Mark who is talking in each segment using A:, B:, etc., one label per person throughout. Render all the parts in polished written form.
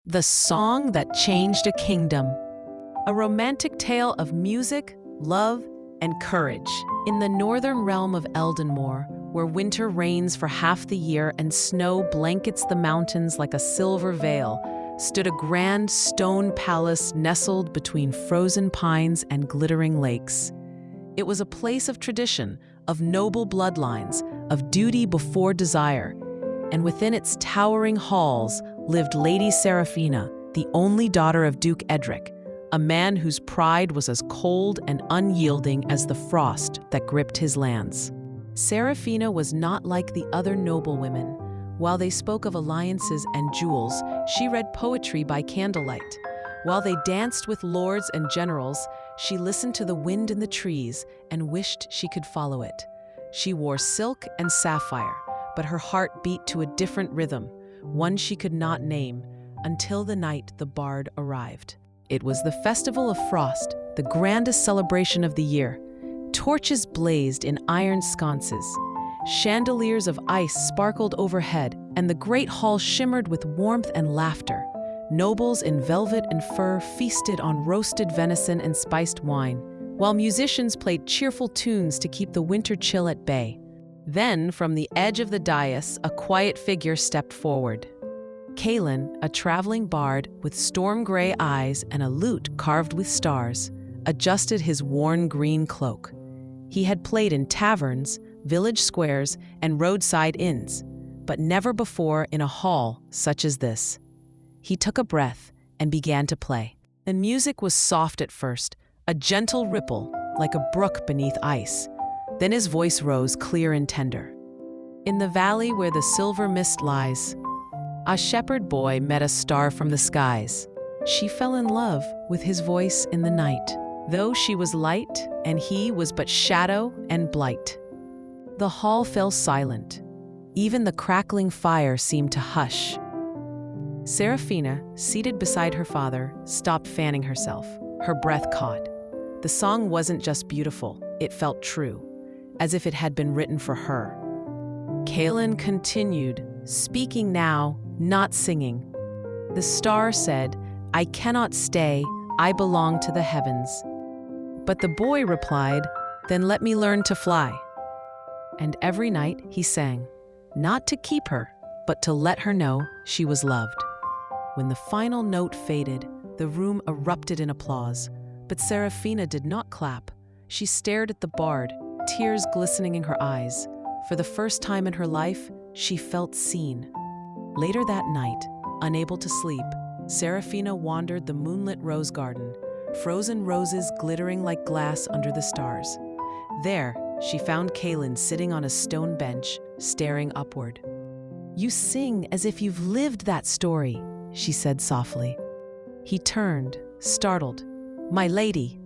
A: The Song That Changed a Kingdom. A romantic tale of music, love, and courage. In the northern realm of Eldenmore, where winter reigns for half the year and snow blankets the mountains like a silver veil, stood a grand stone palace nestled between frozen pines and glittering lakes. It was a place of tradition, of noble bloodlines, of duty before desire, and within its towering halls lived Lady Seraphina, the only daughter of Duke Edric, a man whose pride was as cold and unyielding as the frost that gripped his lands. Seraphina was not like the other noblewomen. While they spoke of alliances and jewels, she read poetry by candlelight. While they danced with lords and generals, she listened to the wind in the trees and wished she could follow it. She wore silk and sapphire, but her heart beat to a different rhythm, one she could not name, until the night the bard arrived. It was the Festival of Frost, the grandest celebration of the year. Torches blazed in iron sconces. Chandeliers of ice sparkled overhead, and the great hall shimmered with warmth and laughter. Nobles in velvet and fur feasted on roasted venison and spiced wine, while musicians played cheerful tunes to keep the winter chill at bay. Then, from the edge of the dais, a quiet figure stepped forward. Kalen, a traveling bard with storm-gray eyes and a lute carved with stars, adjusted his worn green cloak. He had played in taverns, village squares, and roadside inns, but never before in a hall such as this. He took a breath and began to play. The music was soft at first, a gentle ripple, like a brook beneath ice. Then his voice rose clear and tender. In the valley where the silver mist lies, a shepherd boy met a star from the skies. She fell in love with his voice in the night, though she was light and he was but shadow and blight. The hall fell silent. Even the crackling fire seemed to hush. Seraphina, seated beside her father, stopped fanning herself. Her breath caught. The song wasn't just beautiful, it felt true, as if it had been written for her. Kalen continued, speaking now, not singing. The star said, "I cannot stay, I belong to the heavens." But the boy replied, "Then let me learn to fly." And every night he sang, not to keep her, but to let her know she was loved. When the final note faded, the room erupted in applause. But Seraphina did not clap. She stared at the bard, tears glistening in her eyes. For the first time in her life, she felt seen. Later that night, unable to sleep, Seraphina wandered the moonlit rose garden, frozen roses glittering like glass under the stars. There, she found Kalen sitting on a stone bench, staring upward. "You sing as if you've lived that story," she said softly. He turned, startled. "My lady."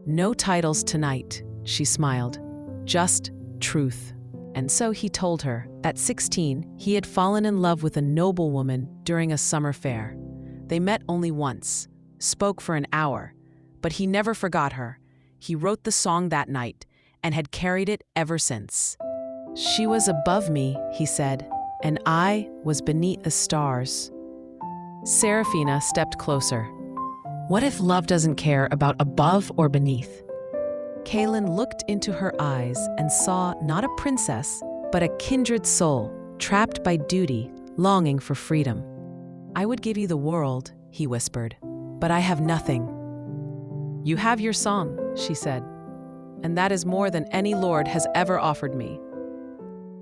A: "No titles tonight," she smiled. "Just truth." And so he told her, at 16, he had fallen in love with a noblewoman during a summer fair. They met only once, spoke for an hour, but he never forgot her. He wrote the song that night and had carried it ever since. "She was above me," he said, "and I was beneath the stars." Seraphina stepped closer. What if love doesn't care about above or beneath? Kalen looked into her eyes and saw not a princess, but a kindred soul, trapped by duty, longing for freedom. "I would give you the world," he whispered, "but I have nothing." "You have your song," she said, "and that is more than any lord has ever offered me."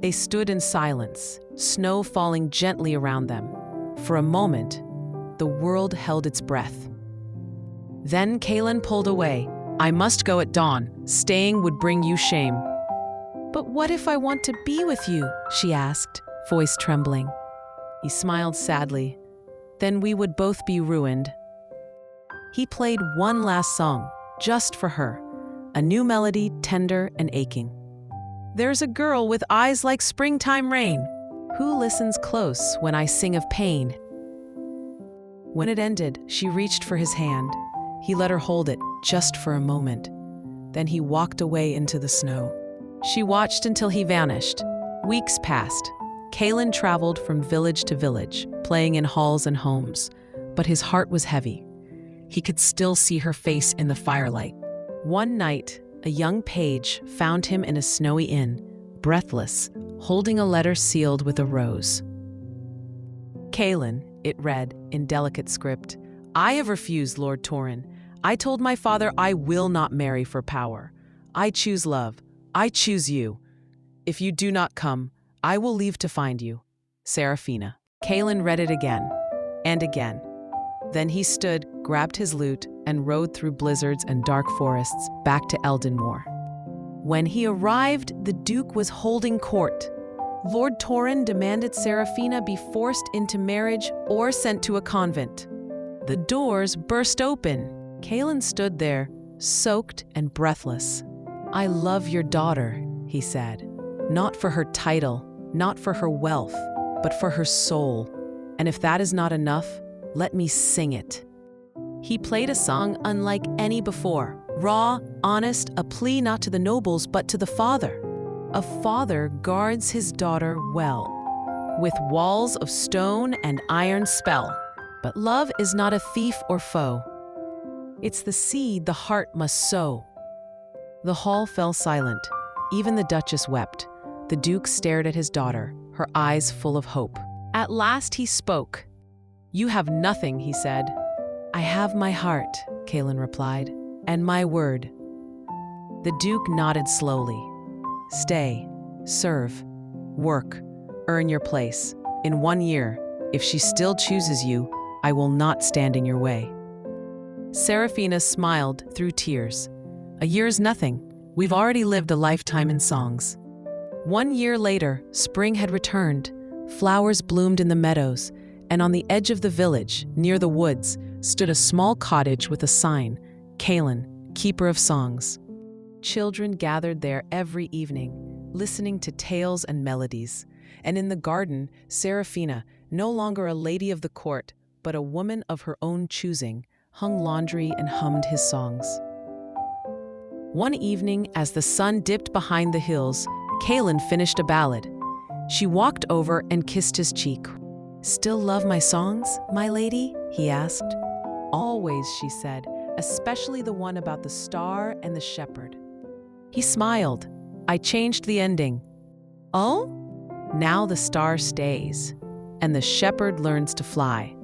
A: They stood in silence, snow falling gently around them. For a moment, the world held its breath. Then Kalen pulled away. "I must go at dawn. Staying would bring you shame." "But what if I want to be with you?" she asked, voice trembling. He smiled sadly. "Then we would both be ruined." He played one last song, just for her, a new melody, tender and aching. "There's a girl with eyes like springtime rain, who listens close when I sing of pain." When it ended, she reached for his hand. He let her hold it, just for a moment. Then he walked away into the snow. She watched until he vanished. Weeks passed. Kalen traveled from village to village, playing in halls and homes. but his heart was heavy. He could still see her face in the firelight. One night, a young page found him in a snowy inn, breathless, holding a letter sealed with a rose. "Kaelin," it read in delicate script, "I have refused Lord Torin. I told my father I will not marry for power. I choose love. I choose you. If you do not come, I will leave to find you. Seraphina." Kaelin read it again and again. Then he stood, grabbed his lute, and rode through blizzards and dark forests back to Eldenmoor. When he arrived, the Duke was holding court. Lord Torin demanded Seraphina be forced into marriage or sent to a convent. The doors burst open. Kaelin stood there, soaked and breathless. "I love your daughter," he said. "Not for her title, not for her wealth, but for her soul. And if that is not enough, let me sing it." He played a song unlike any before, raw, honest, a plea not to the nobles but to the father. A father guards his daughter well, with walls of stone and iron spell. But love is not a thief or foe. It's the seed the heart must sow. The hall fell silent. Even the Duchess wept. The Duke stared at his daughter, her eyes full of hope. At last he spoke. "You have nothing," he said. "I have my heart," Kaelin replied, "and my word." The Duke nodded slowly. "Stay, serve, work, earn your place. In 1 year, if she still chooses you, I will not stand in your way." Seraphina smiled through tears. "A year's nothing. We've already lived a lifetime in songs." 1 year later, spring had returned. Flowers bloomed in the meadows, and on the edge of the village, near the woods, stood a small cottage with a sign, "Kaelin, Keeper of Songs." Children gathered there every evening, listening to tales and melodies. And in the garden, Seraphina, no longer a lady of the court, but a woman of her own choosing, hung laundry and hummed his songs. One evening, as the sun dipped behind the hills, Kaelin finished a ballad. She walked over and kissed his cheek. "Still love my songs, my lady?" he asked. "Always," she said, "especially the one about the star and the shepherd." He smiled. "I changed the ending." "Oh?" "Now the star stays, and the shepherd learns to fly."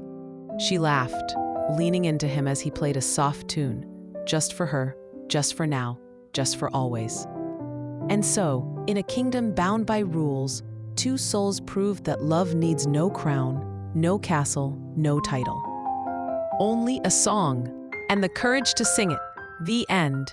A: She laughed, leaning into him as he played a soft tune, just for her, just for now, just for always. And so, in a kingdom bound by rules, 2 souls proved that love needs no crown, no castle, no title. Only a song, and the courage to sing it. The end.